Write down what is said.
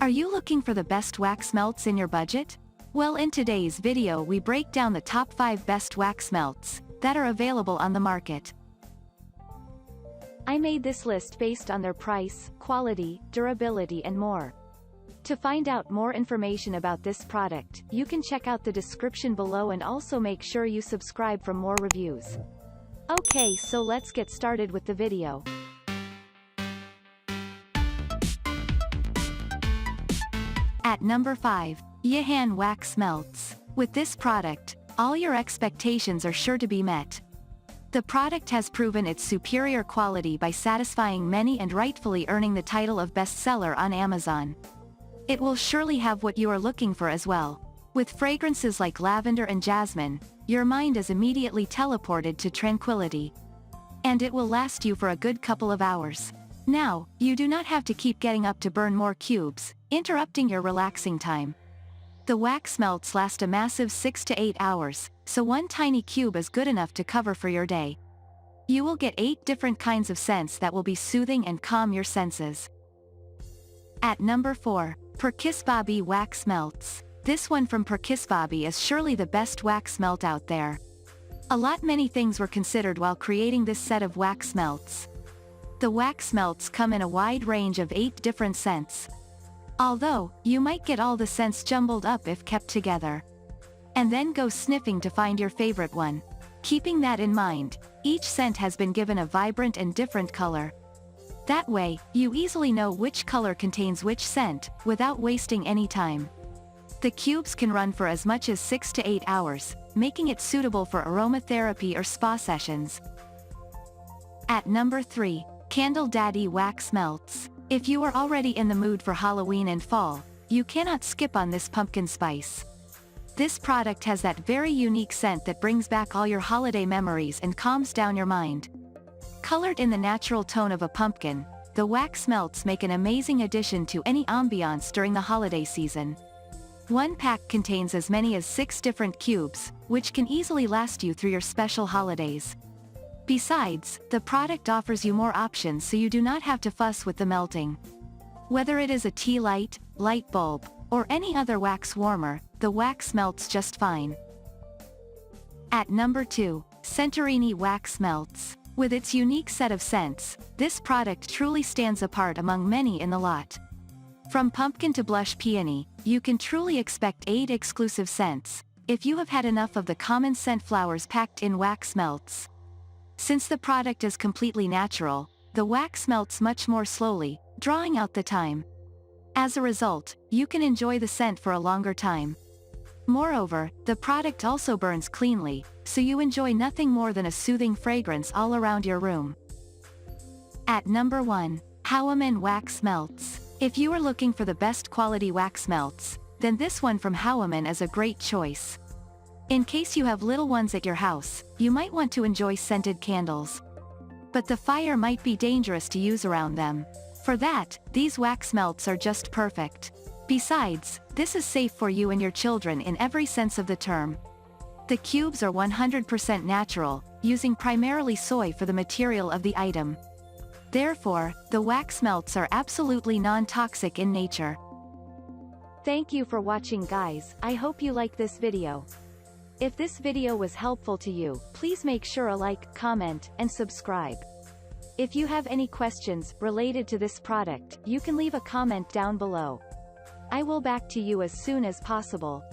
Are you looking for the best wax melts in your budget? Well, in today's video we break down the top 5 best wax melts that are available on the market. I made this list based on their price, quality, durability and more. To find out more information about this product, you can check out the description below and also make sure you subscribe for more reviews. Okay, so let's get started with the video. At number 5, Yihan Wax Melts. With this product, all your expectations are sure to be met. The product has proven its superior quality by satisfying many and rightfully earning the title of bestseller on Amazon. It will surely have what you are looking for as well. With fragrances like lavender and jasmine, your mind is immediately teleported to tranquility. And it will last you for a good couple of hours. Now, you do not have to keep getting up to burn more cubes, interrupting your relaxing time. The wax melts last a massive 6 to 8 hours, so one tiny cube is good enough to cover for your day. You will get 8 different kinds of scents that will be soothing and calm your senses. At number 4, Perkisboby Wax Melts. This one from Perkisboby is surely the best wax melt out there. Many things were considered while creating this set of wax melts. The wax melts come in a wide range of 8 different scents. Although, you might get all the scents jumbled up if kept together. And then go sniffing to find your favorite one. Keeping that in mind, each scent has been given a vibrant and different color. That way, you easily know which color contains which scent, without wasting any time. The cubes can run for as much as 6 to 8 hours, making it suitable for aromatherapy or spa sessions. At number 3, Candle Daddy Wax Melts. If you are already in the mood for Halloween and fall, you cannot skip on this pumpkin spice. This product has that very unique scent that brings back all your holiday memories and calms down your mind. Colored in the natural tone of a pumpkin, the wax melts make an amazing addition to any ambiance during the holiday season. One pack contains as many as 6 different cubes, which can easily last you through your special holidays. Besides, the product offers you more options so you do not have to fuss with the melting. Whether it is a tea light, light bulb, or any other wax warmer, the wax melts just fine. At number 2, Scentorini Wax Melts. With its unique set of scents, this product truly stands apart among many in the lot. From pumpkin to blush peony, you can truly expect 8 exclusive scents, if you have had enough of the common scent flowers packed in wax melts. Since the product is completely natural, the wax melts much more slowly, drawing out the time. As a result, you can enjoy the scent for a longer time. Moreover, the product also burns cleanly, so you enjoy nothing more than a soothing fragrance all around your room. At number 1, Howemon Wax Melts. If you are looking for the best quality wax melts, then this one from Howemon is a great choice. In case you have little ones at your house, you might want to enjoy scented candles. But the fire might be dangerous to use around them. For that, these wax melts are just perfect. Besides, this is safe for you and your children in every sense of the term. The cubes are 100% natural, using primarily soy for the material of the item. Therefore, the wax melts are absolutely non-toxic in nature. Thank you for watching, guys. I hope you like this video. If this video was helpful to you, please make sure to like, comment, and subscribe. If you have any questions related to this product, you can leave a comment down below. I will back to you as soon as possible.